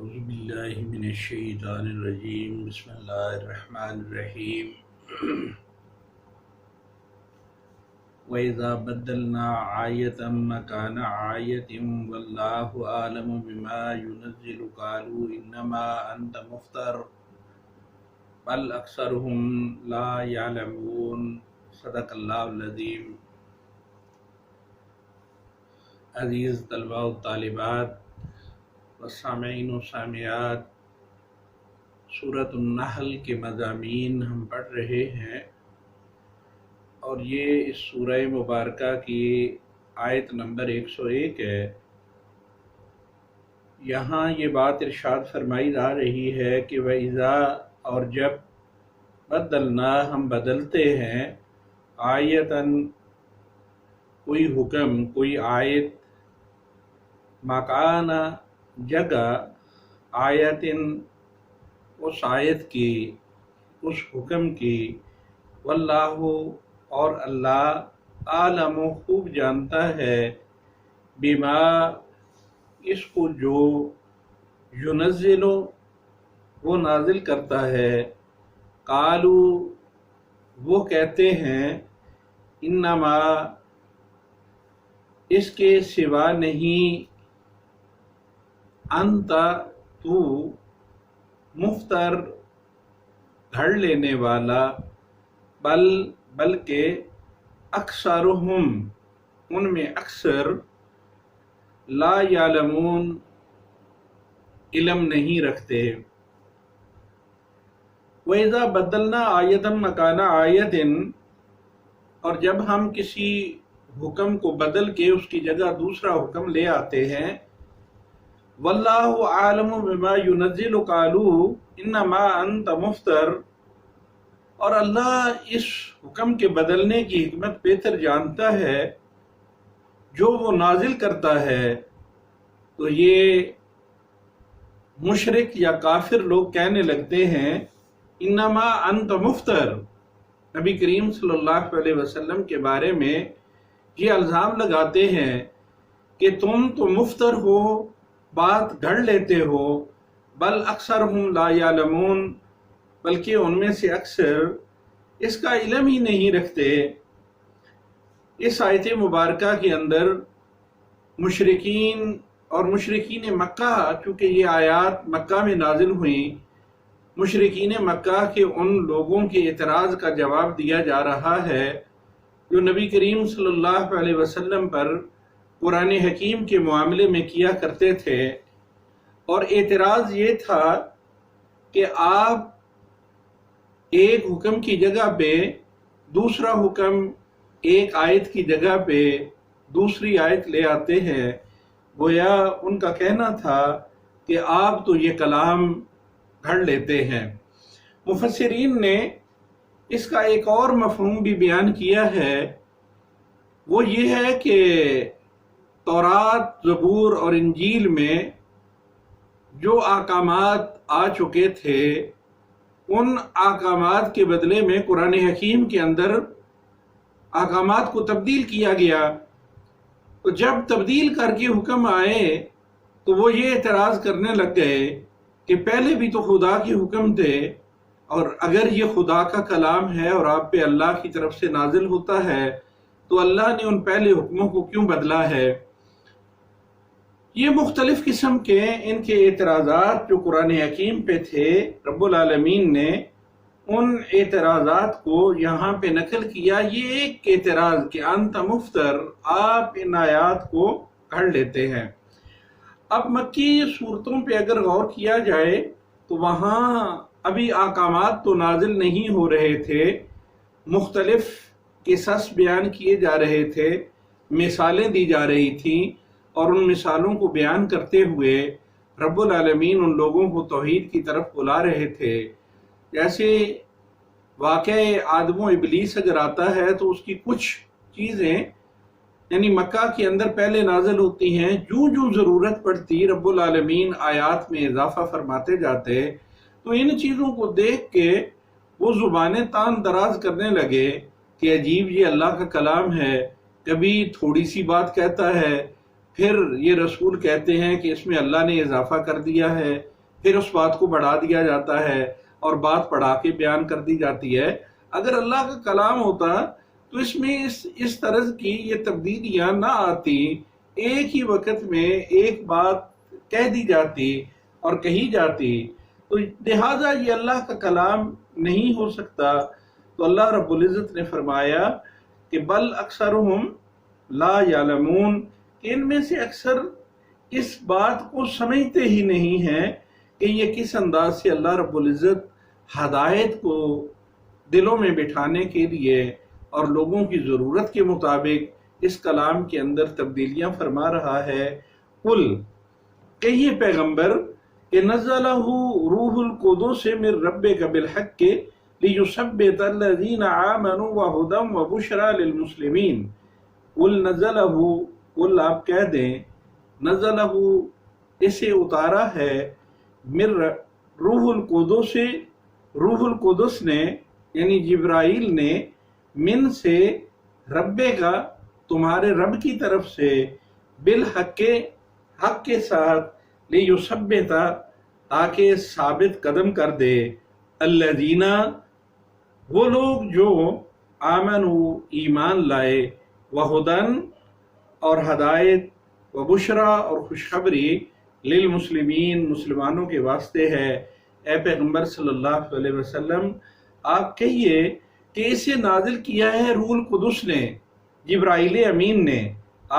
اعوذ باللہ من الشیطان الرجیم بسم اللہ الرحمن الرحیم وَإِذَا بَدَّلْنَا آیَةً مَكَانَ آیَةٍ وَاللَّهُ أَعْلَمُ بِمَا يُنَزِّلُ قَالُوا إِنَّمَا أَنْتَ مُفْتَرٍ بَلْ أَكْثَرُهُمْ لَا يَعْلَمُونَ صدق اللہ العظیم۔ عزیز طلباء و طالبات و سامعین و سامعات، سورۃ النحل کے مضامین ہم پڑھ رہے ہیں، اور یہ اس سورہ مبارکہ کی آیت نمبر 101 ہے۔ یہاں یہ بات ارشاد فرمائی جا رہی ہے کہ وَإِذَا، اور جب بدلنا، ہم بدلتے ہیں، آیتاً، کوئی حکم، کوئی آیت، مکانہ، جگہ، آیتن، اس آیت کی، اس حکم کی، واللہ، اور اللہ، عالم، خوب جانتا ہے، بما، اس کو جو، ینزل، وہ نازل کرتا ہے، قالو، وہ کہتے ہیں، انما، اس کے سوا نہیں، انت، تو، مفتر، گھڑ لینے والا، بلکہ اکثرہم، ان میں اکثر، لا یعلمون، علم نہیں رکھتے۔ وَإِذَا بَدَّلْنَا آیَةً مَكَانَ آیَةٍ، اور جب ہم کسی حکم کو بدل کے اس کی جگہ دوسرا حکم لے آتے ہیں، واللہ عالم بما ينزل قالوا انما انت مفتر، اور اللہ اس حکم کے بدلنے کی حکمت بہتر جانتا ہے جو وہ نازل کرتا ہے، تو یہ مشرک یا کافر لوگ کہنے لگتے ہیں، انما انت مفتر، نبی کریم صلی اللہ علیہ وسلم کے بارے میں یہ الزام لگاتے ہیں کہ تم تو مفتر ہو، بات گھڑ لیتے ہو، بل اکثرہم لا یعلمون، بلکہ ان میں سے اکثر اس کا علم ہی نہیں رکھتے۔ اس آیت مبارکہ کے اندر مشرکین اور مشرکین مکہ، چونکہ یہ آیات مکہ میں نازل ہوئیں، مشرکین مکہ کے ان لوگوں کے اعتراض کا جواب دیا جا رہا ہے جو نبی کریم صلی اللہ علیہ وسلم پر قرآن حکیم کے معاملے میں کیا کرتے تھے، اور اعتراض یہ تھا کہ آپ ایک حکم کی جگہ پہ دوسرا حکم، ایک آیت کی جگہ پہ دوسری آیت لے آتے ہیں۔ گویا ان کا کہنا تھا کہ آپ تو یہ کلام گھڑ لیتے ہیں۔ مفسرین نے اس کا ایک اور مفہوم بھی بیان کیا ہے، وہ یہ ہے کہ تورات، زبور اور انجیل میں جو احکامات آ چکے تھے، ان احکامات کے بدلے میں قرآن حکیم کے اندر احکامات کو تبدیل کیا گیا۔ تو جب تبدیل کر کے حکم آئے تو وہ یہ اعتراض کرنے لگ گئے کہ پہلے بھی تو خدا کے حکم تھے، اور اگر یہ خدا کا کلام ہے اور آپ پہ اللہ کی طرف سے نازل ہوتا ہے تو اللہ نے ان پہلے حکموں کو کیوں بدلا ہے؟ یہ مختلف قسم کے ان کے اعتراضات جو قرآن حکیم پہ تھے، رب العالمین نے ان اعتراضات کو یہاں پہ نقل کیا۔ یہ ایک اعتراض کہ انت مفتر، آپ ان آیات کو گھڑ لیتے ہیں۔ اب مکی صورتوں پہ اگر غور کیا جائے تو وہاں ابھی احکامات تو نازل نہیں ہو رہے تھے، مختلف قصص بیان کیے جا رہے تھے، مثالیں دی جا رہی تھیں، اور ان مثالوں کو بیان کرتے ہوئے رب العالمین ان لوگوں کو توحید کی طرف بلا رہے تھے۔ جیسے واقعہ آدم و ابلیس اگر آتا ہے تو اس کی کچھ چیزیں یعنی مکہ کے اندر پہلے نازل ہوتی ہیں، جو ضرورت پڑتی رب العالمین آیات میں اضافہ فرماتے جاتے، تو ان چیزوں کو دیکھ کے وہ زبانیں تان دراز کرنے لگے کہ عجیب، یہ اللہ کا کلام ہے، کبھی تھوڑی سی بات کہتا ہے، پھر یہ رسول کہتے ہیں کہ اس میں اللہ نے اضافہ کر دیا ہے، پھر اس بات کو بڑھا دیا جاتا ہے اور بات پڑھا کے بیان کر دی جاتی ہے۔ اگر اللہ کا کلام ہوتا تو اس میں اس طرز کی یہ تبدیلیاں نہ آتی، ایک ہی وقت میں ایک بات کہہ دی جاتی اور کہی جاتی، تو لہٰذا یہ اللہ کا کلام نہیں ہو سکتا۔ تو اللہ رب العزت نے فرمایا کہ بل اکثرہم لا یعلمون، کہ ان میں سے اکثر اس بات کو سمجھتے ہی نہیں ہیں کہ یہ کس انداز سے اللہ رب العزت ہدایت کو دلوں میں بٹھانے کے لیے اور لوگوں کی ضرورت کے مطابق اس کلام کے اندر تبدیلیاں فرما رہا ہے۔ قل، کہیے پیغمبر کہ نزلہ روح القدس من ربک بالحق لیثبت الذین آمنوا وہدی وبشری للمسلمین۔ قل نزلہ، قل آپ کہہ دیں، نزلہ اسے اتارا ہے، من روح القدس، روح القدس نے یعنی جبرائیل نے، من سے، رب کا تمہارے رب کی طرف سے، بالحق حق کے ساتھ، لیثبت تاکہ ثابت قدم کر دے، الذین وہ لوگ جو آمنوا ایمان لائے، وہدن اور ہدایت، وبشرا اور خوشخبری، للمسلمین مسلمانوں کے واسطے ہے۔ اے پیغمبر صلی اللہ علیہ وسلم آپ کہیے کہ اسے نازل کیا ہے روح القدس نے، جبرائیل امین نے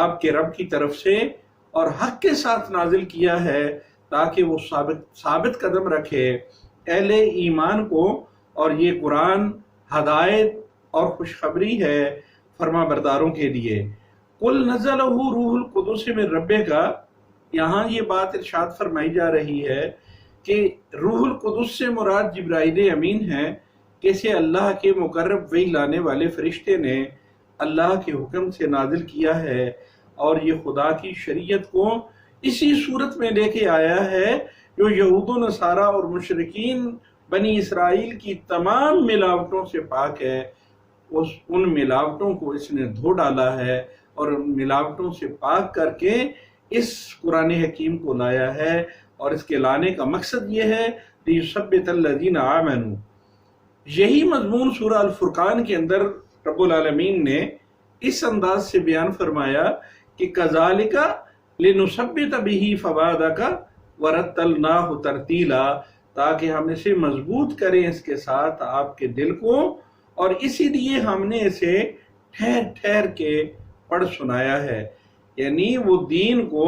آپ کے رب کی طرف سے، اور حق کے ساتھ نازل کیا ہے تاکہ وہ ثابت قدم رکھے اہل ایمان کو، اور یہ قرآن ہدایت اور خوشخبری ہے فرما برداروں کے لیے۔ قل نزلہ روح القدس من ربک، یہاں یہ بات ارشاد فرمائی جا رہی ہے کہ روح القدس سے مراد جبرائیل امین ہے، کہ اسے اللہ کے مقرب وحی لانے والے فرشتے نے اللہ کے حکم سے نازل کیا ہے، اور یہ خدا کی شریعت کو اسی صورت میں لے کے آیا ہے جو یہود و نصارہ اور مشرکین بنی اسرائیل کی تمام ملاوٹوں سے پاک ہے۔ ان ملاوٹوں کو اس نے دھو ڈالا ہے اور ان ملاوٹوں سے پاک کر کے اس قرآن حکیم کو لایا ہے، اور اس کے لانے کا مقصد یہ ہے لِيُثَبِّتَ الَّذِينَ آمَنُوا۔ یہی مضمون سورہ الفرقان کے اندر رب العالمین نے اس انداز سے بیان فرمایا کہ كَذَلِكَ لِنُثَبِّتَ بِهِ فُؤَادَكَ وَرَتَّلْنَاهُ تَرْتِيلًا، تاکہ ہم اسے مضبوط کریں اس کے ساتھ آپ کے دل کو، اور اسی لیے ہم نے اسے ٹھہر ٹھہر کے پڑھ سنایا ہے، یعنی وہ دین کو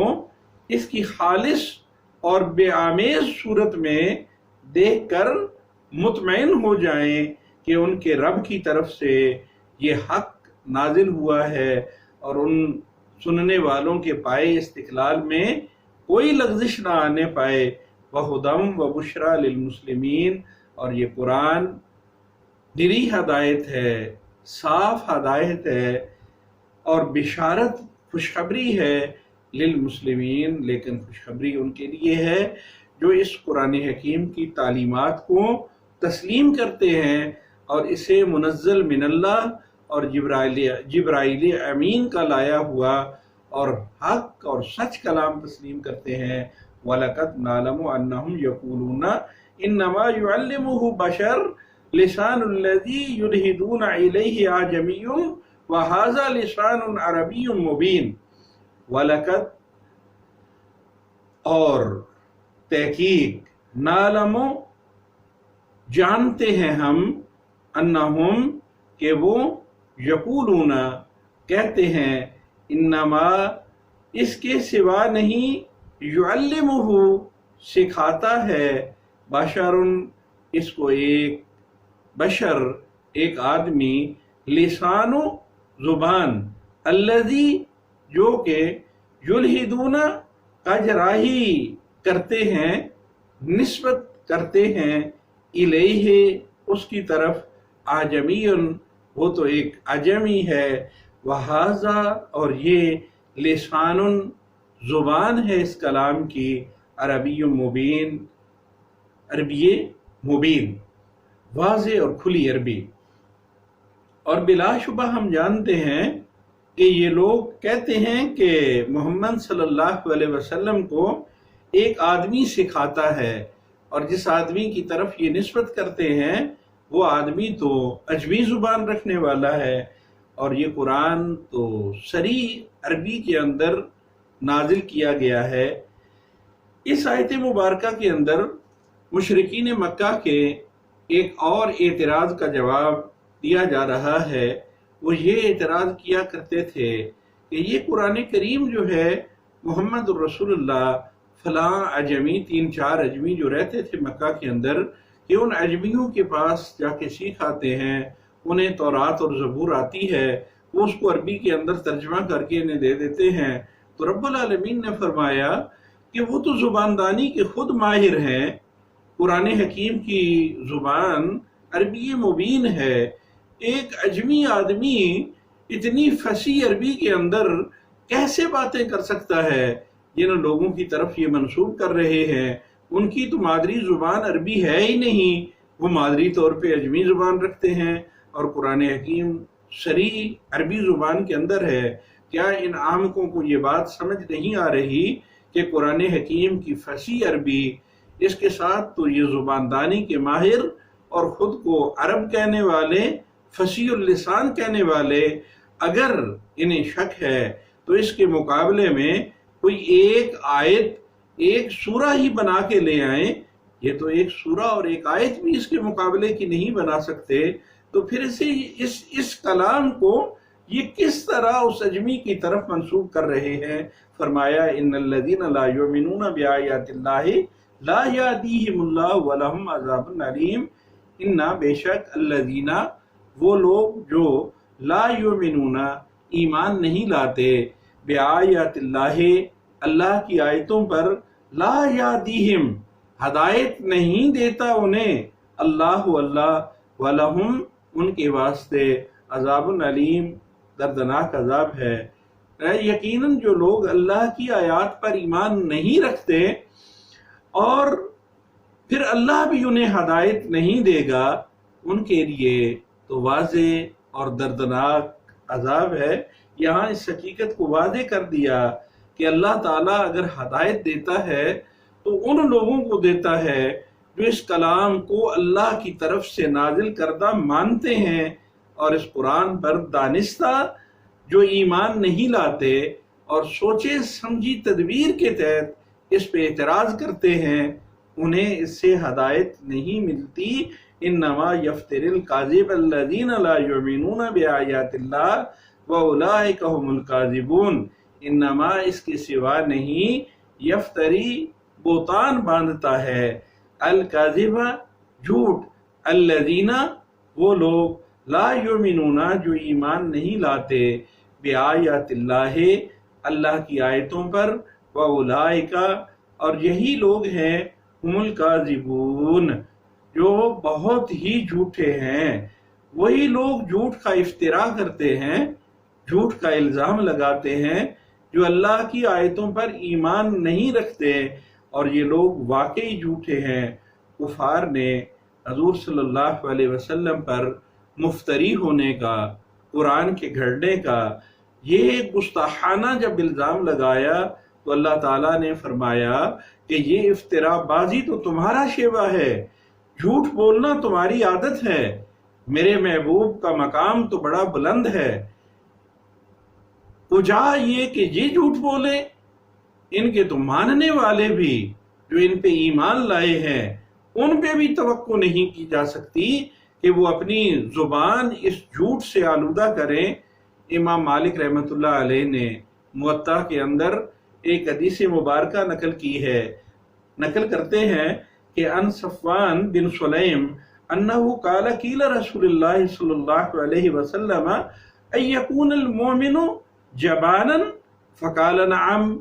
اس کی خالص اور بے آمیز صورت میں دیکھ کر مطمئن ہو جائیں کہ ان کے رب کی طرف سے یہ حق نازل ہوا ہے، اور ان سننے والوں کے پائے استقلال میں کوئی لغزش نہ آنے پائے۔ وَهُدًى وَبُشْرَى لِلْمُسْلِمِينَ، اور یہ قرآن نری ہدایت ہے، صاف ہدایت ہے، اور بشارت خوشخبری ہے للمسلمین، لیکن خوشخبری ان کے لیے ہے جو اس قرآن حکیم کی تعلیمات کو تسلیم کرتے ہیں اور اسے منزل من اللہ اور جبرائیل امین کا لایا ہوا اور حق اور سچ کلام تسلیم کرتے ہیں۔ وَلَقَدْ نَعْلَمُ أَنَّهُمْ يَقُولُونَ إِنَّمَا يُعَلِّمُهُ بَشَرٌ لِسَانُ الَّذِي يُلْحِدُونَ إِلَيْهِ أَعْجَمِيٌّ وَهَذَا لِسَانٌ عَرَبِيٌّ مُبِينٌ۔ وَلَقَدْ اور تحقیق، نعلم جانتے ہیں ہم، انہم کہ وہ، یقولون کہتے ہیں، انما اس کے سوا نہیں، یعلمہ سکھاتا ہے، بشر اس کو ایک بشر ایک آدمی، لسان زبان، الذی جو کہ یلحدون کجراہی کرتے ہیں، نسبت کرتے ہیں، الیہ اس کی طرف، اعجمی وہ تو ایک عجمی ہے، وہذا اور یہ، لسان زبان ہے اس کلام کی، عربی مبین عربی مبین واضح اور کھلی عربی۔ اور بلا شبہ ہم جانتے ہیں کہ یہ لوگ کہتے ہیں کہ محمد صلی اللہ علیہ وسلم کو ایک آدمی سکھاتا ہے، اور جس آدمی کی طرف یہ نسبت کرتے ہیں وہ آدمی تو عجمی زبان رکھنے والا ہے، اور یہ قرآن تو صریح عربی کے اندر نازل کیا گیا ہے۔ اس آیت مبارکہ کے اندر مشرکین مکہ کے ایک اور اعتراض کا جواب دیا جا رہا ہے۔ وہ یہ اعتراض کیا کرتے تھے کہ یہ قرآن کریم جو ہے محمد الرسول اللہ فلاں اجمی 3-4 اجمی جو رہتے تھے مکہ کے اندر، کہ ان اجمیوں کے پاس جا کے سیکھ آتے ہیں، انہیں تورات اور زبور آتی ہے، وہ اس کو عربی کے اندر ترجمہ کر کے انہیں دے دیتے ہیں۔ تو رب العالمین نے فرمایا کہ وہ تو زباندانی کے خود ماہر ہیں، قرآن حکیم کی زبان عربی مبین ہے۔ ایک اجمی آدمی اتنی فصیح عربی کے اندر کیسے باتیں کر سکتا ہے؟ جن لوگوں کی طرف یہ منسوب کر رہے ہیں ان کی تو مادری زبان عربی ہے ہی نہیں، وہ مادری طور پہ اجمی زبان رکھتے ہیں، اور قرآن حکیم صریح عربی زبان کے اندر ہے۔ کیا ان عاموں کو یہ بات سمجھ نہیں آ رہی کہ قرآن حکیم کی فصیح عربی، اس کے ساتھ تو یہ زباندانی کے ماہر اور خود کو عرب کہنے والے، فصیح اللسان کہنے والے، اگر انہیں شک ہے تو اس کے مقابلے میں کوئی ایک آیت، ایک سورہ ہی بنا کے لے آئیں۔ یہ تو ایک سورہ اور ایک آیت بھی اس کے مقابلے کی نہیں بنا سکتے، تو پھر اس کلام کو یہ کس طرح اس اجمی کی طرف منسوب کر رہے ہیں؟ فرمایا ان الذین لا یؤمنون بآیات اللہ لا یہدیہم اللہ ولہم عذاب علیم۔ ان بے شک الذین، وہ لوگ جو لا یؤمنون، ایمان نہیں لاتے، بآیات اللہ، اللہ کی آیتوں پر، لا یہدیہم، ہدایت نہیں دیتا انہیں، اللہ ولہم، ان کے واسطے عذاب علیم، دردناک عذاب ہے۔ یقیناً جو لوگ اللہ کی آیات پر ایمان نہیں رکھتے اور پھر اللہ بھی انہیں ہدایت نہیں دے گا، ان کے لیے تو واضح اور دردناک عذاب ہے۔ یہاں اس حقیقت کو واضح کر دیا کہ اللہ تعالیٰ اگر ہدایت دیتا ہے تو ان لوگوں کو دیتا ہے جو اس کلام کو اللہ کی طرف سے نازل کردہ مانتے ہیں، اور اس قرآن پر دانستہ جو ایمان نہیں لاتے اور سوچے سمجھی تدبیر کے تحت اس پہ اعتراض کرتے ہیں، انہیں اس سے ہدایت نہیں ملتی۔ انما یفتر الکاذب الذین لا یؤمنون بآیات اللہ واولئک هم الکاذبون۔ انما اس کے سوا نہیں، یفتری بہتان باندھتا ہے، الکاذب جھوٹ، الذین وہ لوگ، لا یؤمنون جو ایمان نہیں لاتے، بآیات اللہ اللہ کی آیتوں پر، واولئک اور یہی لوگ ہیں، هم الکاذبون جو بہت ہی جھوٹے ہیں۔ وہی لوگ جھوٹ کا افتراء کرتے ہیں، جھوٹ کا الزام لگاتے ہیں، جو اللہ کی آیتوں پر ایمان نہیں رکھتے، اور یہ لوگ واقعی جھوٹے ہیں۔ کفار نے حضور صلی اللہ علیہ وسلم پر مفتری ہونے کا، قرآن کے گھڑنے کا یہ گستاخانہ جب الزام لگایا تو اللہ تعالیٰ نے فرمایا کہ یہ افتراء بازی تو تمہارا شیوہ ہے، جھوٹ بولنا تمہاری عادت ہے، میرے محبوب کا مقام تو بڑا بلند ہے، کجا یہ کہ یہ جھوٹ بولے، ان کے تو ماننے والے بھی جو ان پہ ایمان لائے ہیں ان پہ بھی توقع نہیں کی جا سکتی کہ وہ اپنی زبان اس جھوٹ سے آلودہ کریں۔ امام مالک رحمۃ اللہ علیہ نے موطا کے اندر ایک حدیث مبارکہ نقل کرتے ہیں کہ ان صفوان بن سلیم انہو قال قیل رسول اللہ صلی اللہ علیہ وسلم ان یکون المؤمن جبانا فقال نعم۔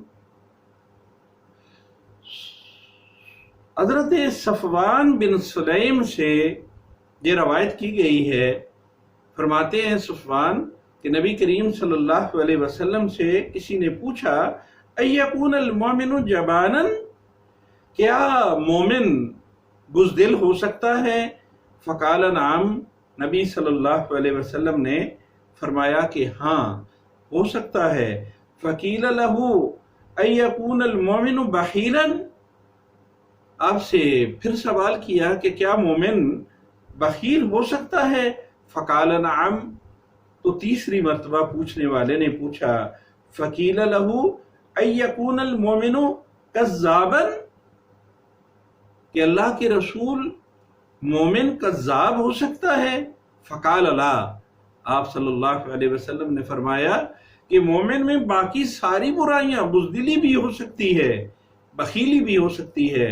حضرت صفوان بن سلیم سے یہ روایت کی گئی ہے، فرماتے ہیں صفوان کہ نبی کریم صلی اللہ علیہ وسلم سے کسی نے پوچھا ان یکون المؤمن جبانا، کیا مومن بزدل ہو سکتا ہے؟ فقال نعم، نبی صلی اللہ علیہ وسلم نے فرمایا کہ ہاں ہو سکتا ہے۔ فقیل لہ ان یکون المؤمن بخیلا، آپ سے پھر سوال کیا کہ کیا مومن بخیل ہو سکتا ہے؟ فقال نعم، تو تیسری مرتبہ پوچھنے والے نے پوچھا، فقیل لہو ان یکون المومن کذابا، کہ اللہ کے رسول مومن کذاب ہو سکتا ہے؟ فقال لا، آپ صلی اللہ علیہ وسلم نے فرمایا کہ مومن میں باقی ساری برائیاں، بزدلی بھی ہو سکتی ہے، بخیلی بھی ہو سکتی ہے،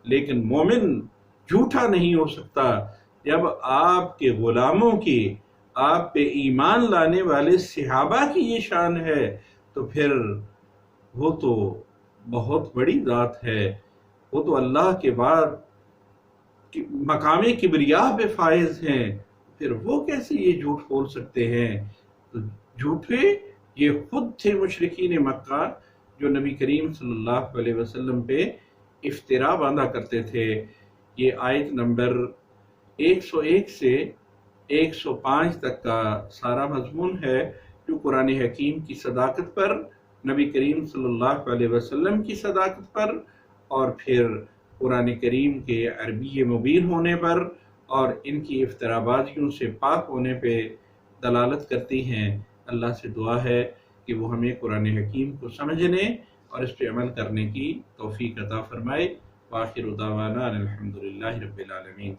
لیکن مومن جھوٹا نہیں ہو سکتا۔ جب آپ کے غلاموں کی، آپ پہ ایمان لانے والے صحابہ کی یہ شان ہے تو پھر وہ تو بہت بڑی ذات ہے، وہ تو اللہ کے بعد مقام کبریا پہ فائز ہیں، پھر وہ کیسے یہ جھوٹ بول سکتے ہیں؟ تو جھوٹے یہ خود تھے مشرکین مکہ جو نبی کریم صلی اللہ علیہ وسلم پہ افترا باندھا کرتے تھے۔ یہ آیت نمبر 101 سے 105 تک کا سارا مضمون ہے جو قرآن حکیم کی صداقت پر، نبی کریم صلی اللہ علیہ وسلم کی صداقت پر، اور پھر قرآن کریم کے عربی مبین ہونے پر اور ان کی افترا بازیوں سے پاک ہونے پہ دلالت کرتی ہیں۔ اللہ سے دعا ہے کہ وہ ہمیں قرآن حکیم کو سمجھنے اور اس پہ عمل کرنے کی توفیق عطا فرمائے۔ وآخر دعوانا الحمدللہ رب العالمین۔